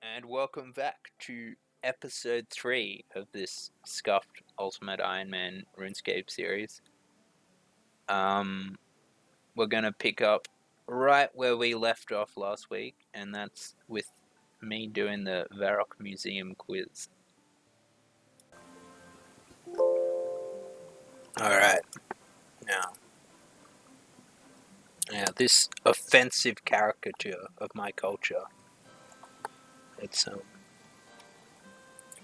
And welcome back to episode 3 of this scuffed Ultimate Iron Man RuneScape series. We're gonna pick up right where we left off last week, and that's with me doing the Varrock Museum quiz. Alright, now this offensive caricature of my culture. It's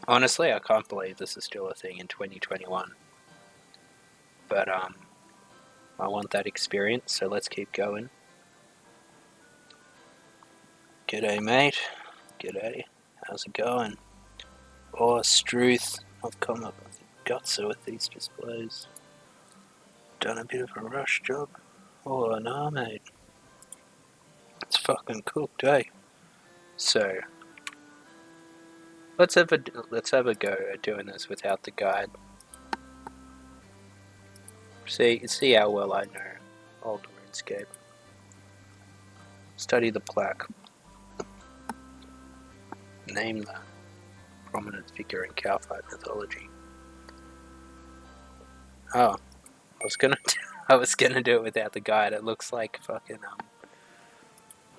honestly, I can't believe this is still a thing in 2021. But I want that experience, so let's keep going. G'day, mate. G'day. How's it going? Oh, Struth. I've come up with gutser with these displays. Done a bit of a rush job. Oh, nah, mate. It's fucking cooked, eh? So, let's have a go at doing this without the guide. See how well I know old RuneScape. Study the plaque. Name the prominent figure in cowfight mythology. Oh, I was gonna do it without the guide. It looks like fucking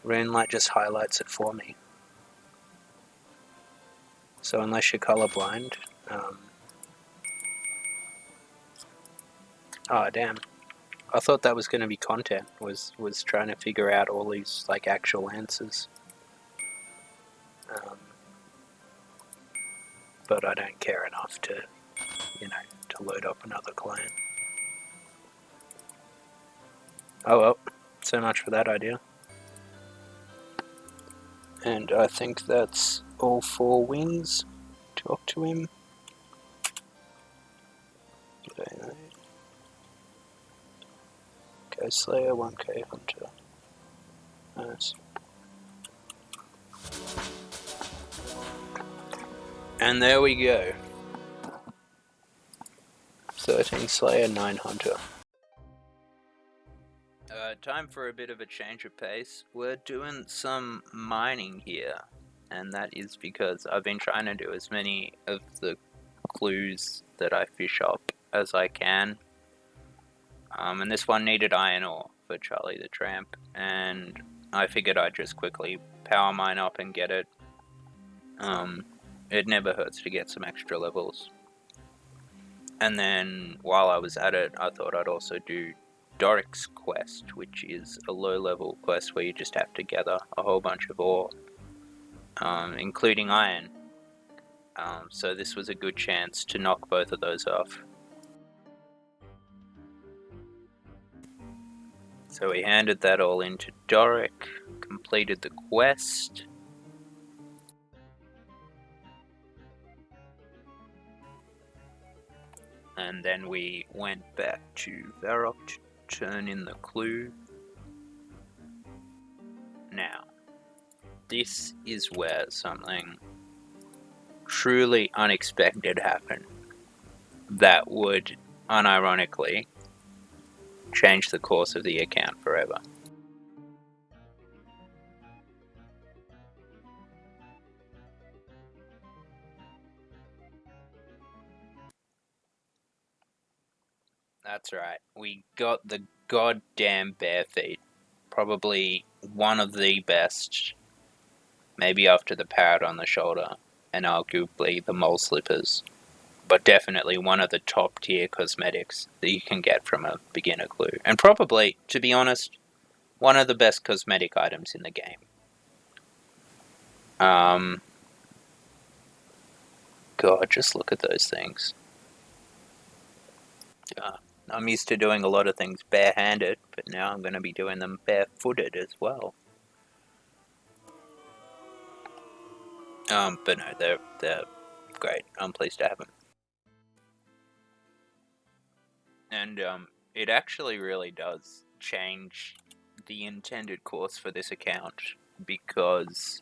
RuneLight just highlights it for me. So unless you're colorblind, oh damn! I thought that was gonna be content. Was trying to figure out all these like actual answers. But I don't care enough to, to load up another client. Oh well, so much for that idea. And I think that's all 4 wins. Talk to him. G'day, mate. K Slayer, 1K Hunter. Nice. And there we go. 13 Slayer, 9 Hunter. Time for a bit of a change of pace. We're doing some mining here, and that is because I've been trying to do as many of the clues that I fish up as I can. And this one needed iron ore for Charlie the Tramp, and I figured I'd just quickly power mine up and get it. It never hurts to get some extra levels. And then while I was at it, I thought I'd also do Doric's quest, which is a low-level quest where you just have to gather a whole bunch of ore, including iron. So this was a good chance to knock both of those off. So we handed that all into Doric, completed the quest. And then we went back to Varrock to turn in the clue. Now, this is where something truly unexpected happened that would, unironically, change the course of the account forever. That's right, we got the goddamn bare feet. Probably one of the best, maybe after the parrot on the shoulder, and arguably the mole slippers, but definitely one of the top tier cosmetics that you can get from a beginner clue. And probably, to be honest, one of the best cosmetic items in the game. God, just look at those things. I'm used to doing a lot of things barehanded, but now I'm going to be doing them barefooted as well. But no, they're great. I'm pleased to have them. And it actually really does change the intended course for this account, because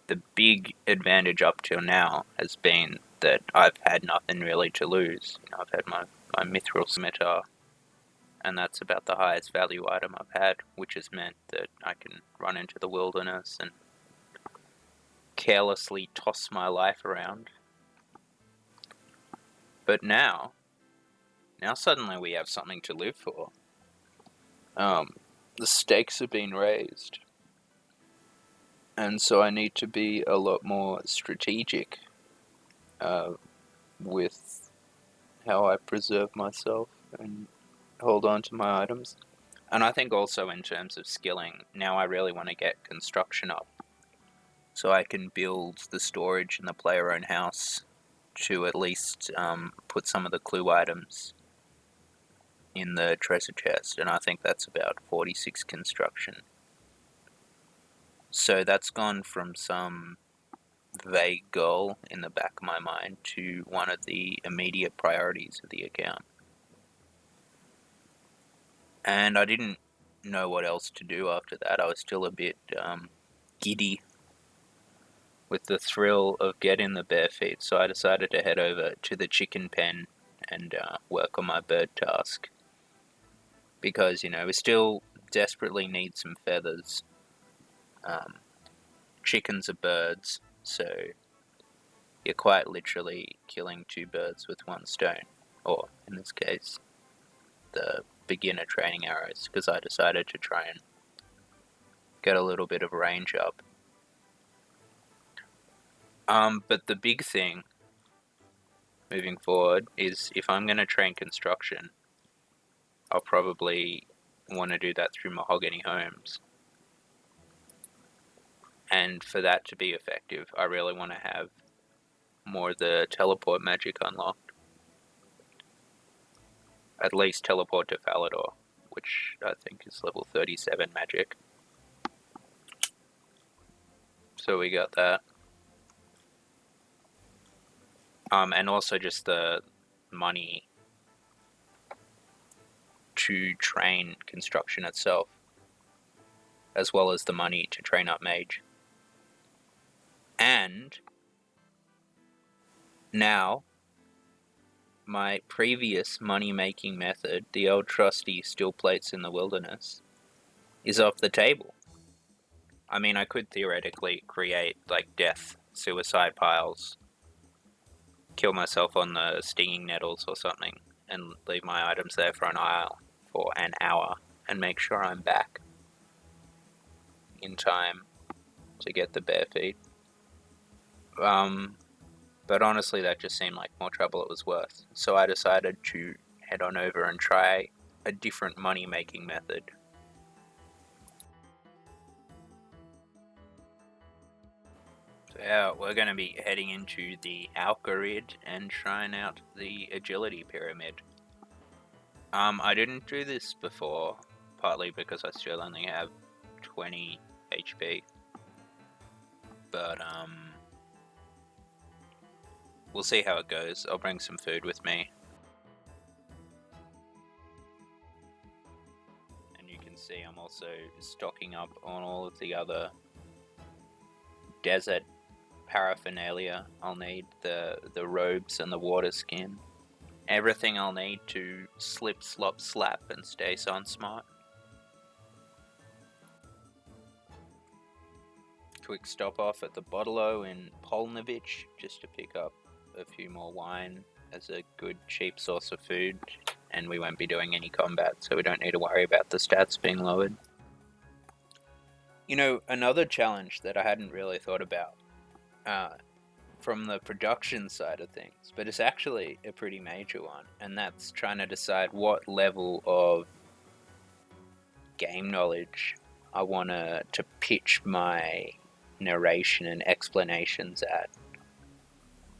the big advantage up till now has been that I've had nothing really to lose. I've had my mithril scimitar, and that's about the highest value item I've had, which has meant that I can run into the wilderness and carelessly toss my life around. But now suddenly we have something to live for. The stakes have been raised. And so I need to be a lot more strategic with how I preserve myself and hold on to my items. And I think also in terms of skilling, now I really want to get construction up. So I can build the storage in the player-owned house to at least put some of the clue items in the treasure chest. And I think that's about 46 construction. So that's gone from some vague goal in the back of my mind to one of the immediate priorities of the account. And I didn't know what else to do after that. I was still a bit giddy with the thrill of getting the bare feet, so I decided to head over to the chicken pen and work on my bird task. Because, we still desperately need some feathers. Chickens are birds, so you're quite literally killing two birds with one stone. Or, in this case, the beginner training arrows, because I decided to try and get a little bit of range up. But the big thing moving forward is if I'm going to train construction, I'll probably want to do that through mahogany homes. And for that to be effective, I really want to have more of the teleport magic unlocked. At least teleport to Falador, which I think is level 37 magic. So we got that. And also just the money to train construction itself, as well as the money to train up mage. And now, my previous money-making method, the old trusty steel plates in the wilderness, is off the table. I mean, I could theoretically create, death suicide piles, kill myself on the stinging nettles or something, and leave my items there for an hour, and make sure I'm back in time to get the bare feet. But honestly, that just seemed like more trouble it was worth. So I decided to head on over and try a different money-making method. So yeah, we're going to be heading into the Alcarid and trying out the agility pyramid. I didn't do this before, partly because I still only have 20 HP. But, we'll see how it goes. I'll bring some food with me. And you can see I'm also stocking up on all of the other desert paraphernalia I'll need. The robes and the water skin. Everything I'll need to slip, slop, slap and stay sun smart. Quick stop off at the Bottle-O in Polnovich just to pick up a few more wine as a good cheap source of food, and we won't be doing any combat, so we don't need to worry about the stats being lowered. Another challenge that I hadn't really thought about from the production side of things, but it's actually a pretty major one, and that's trying to decide what level of game knowledge I want to pitch my narration and explanations at.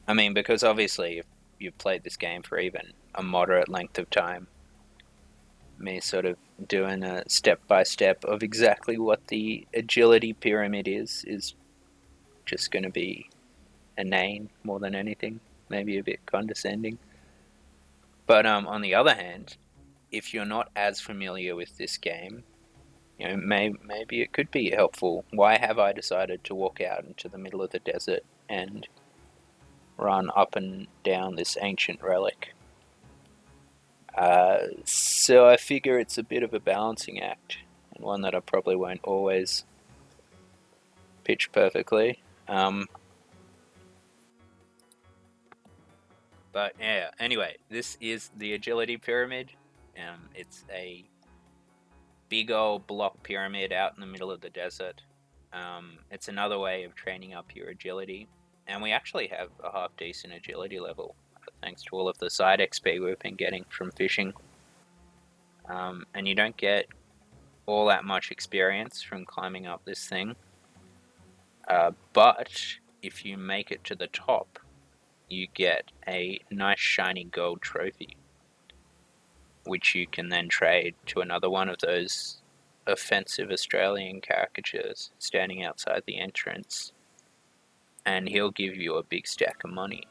I mean, because obviously if you've played this game for even a moderate length of time, me sort of doing a step-by-step of exactly what the agility pyramid is just going to be inane more than anything, maybe a bit condescending. But on the other hand, if you're not as familiar with this game, maybe it could be helpful. Why have I decided to walk out into the middle of the desert and run up and down this ancient relic? So I figure it's a bit of a balancing act, and one that I probably won't always pitch perfectly. But yeah, anyway, this is the agility pyramid. It's a big old block pyramid out in the middle of the desert. It's another way of training up your agility, and we actually have a half decent agility level thanks to all of the side XP we've been getting from fishing. And you don't get all that much experience from climbing up this thing, but if you make it to the top, you get a nice shiny gold trophy, which you can then trade to another one of those offensive Australian caricatures standing outside the entrance, and he'll give you a big stack of money.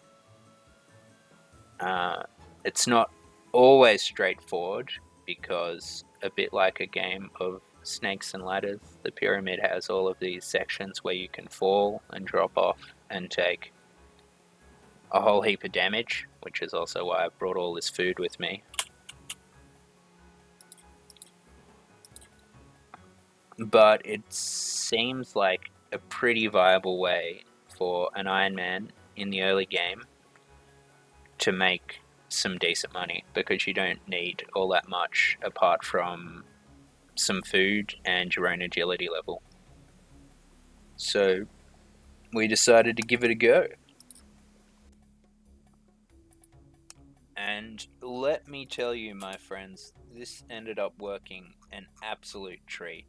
It's not always straightforward, because a bit like a game of snakes and ladders, the pyramid has all of these sections where you can fall and drop off and take a whole heap of damage, which is also why I've brought all this food with me. But it seems like a pretty viable way for an Iron Man in the early game to make some decent money, because you don't need all that much apart from some food and your own agility level. So we decided to give it a go. And let me tell you, my friends, this ended up working an absolute treat.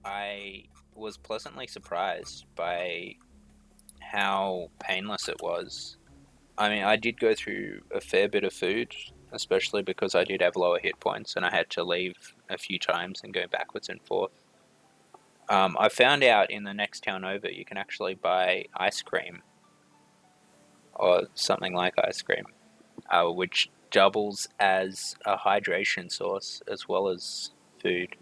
I was pleasantly surprised by how painless it was. I mean, I did go through a fair bit of food, especially because I did have lower hit points and I had to leave a few times and go backwards and forth. I found out in the next town over you can actually buy ice cream, or something like ice cream, which doubles as a hydration source as well as food.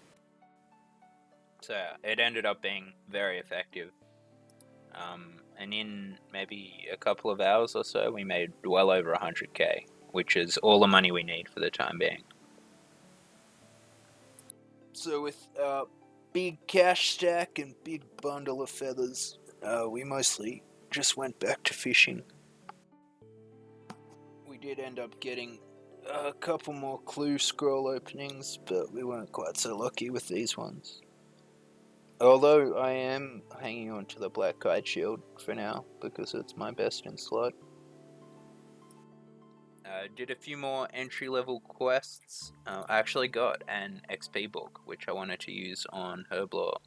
So it ended up being very effective. And in maybe a couple of hours or so, we made well over 100k, which is all the money we need for the time being. So with a big cash stack and big bundle of feathers, we mostly just went back to fishing. We did end up getting a couple more clue scroll openings, but we weren't quite so lucky with these ones. Although I am hanging on to the Black Guide Shield for now, because it's my best in slot. Did a few more entry-level quests. I actually got an XP book, which I wanted to use on Herblore,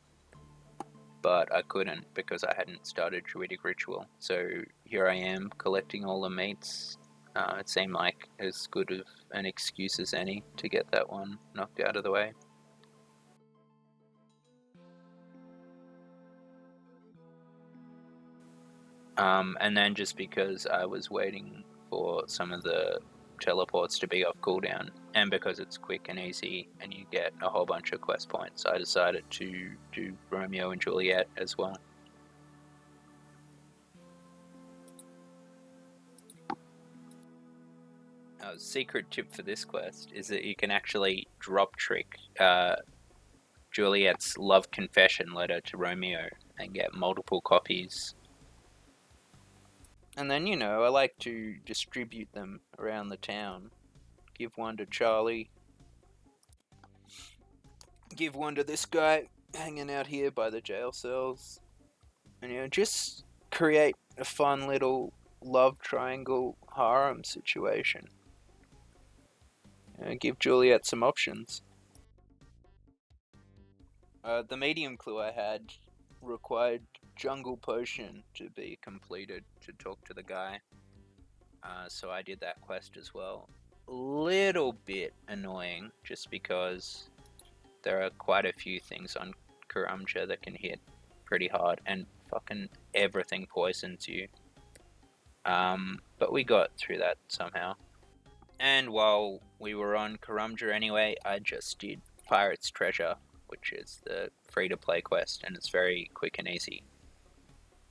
but I couldn't because I hadn't started Druidic Ritual. So here I am collecting all the meats. It seemed like as good of an excuse as any to get that one knocked out of the way. And then just because I was waiting for some of the teleports to be off cooldown, and because it's quick and easy and you get a whole bunch of quest points, I decided to do Romeo and Juliet as well. Secret tip for this quest is that you can actually drop trick Juliet's love confession letter to Romeo and get multiple copies. And then, I like to distribute them around the town. Give one to Charlie. Give one to this guy hanging out here by the jail cells. And, just create a fun little love triangle harem situation. Give Juliet some options. The medium clue I had required Jungle Potion to be completed to talk to the guy. So I did that quest as well. Little bit annoying, just because there are quite a few things on Karamja that can hit pretty hard, and fucking everything poisons you. But we got through that somehow. And while we were on Karamja anyway, I just did Pirate's Treasure, which is the free-to-play quest, and it's very quick and easy.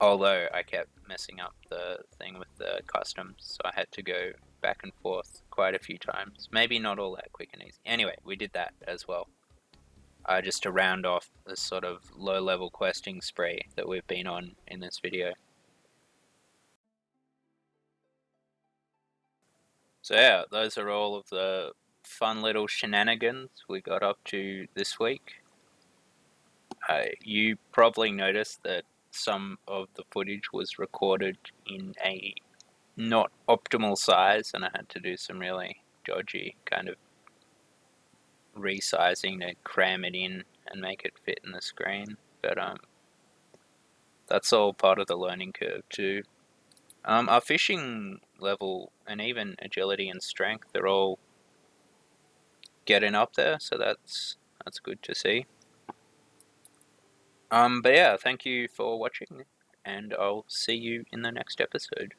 Although I kept messing up the thing with the customs, so I had to go back and forth quite a few times. Maybe not all that quick and easy. Anyway, we did that as well. just to round off this sort of low-level questing spree that we've been on in this video. So yeah, those are all of the fun little shenanigans we got up to this week. You probably noticed that some of the footage was recorded in a not optimal size, and I had to do some really dodgy kind of resizing to cram it in and make it fit in the screen. But that's all part of the learning curve too. Our fishing level and even agility and strength are all getting up there, so that's good to see. But yeah, thank you for watching, and I'll see you in the next episode.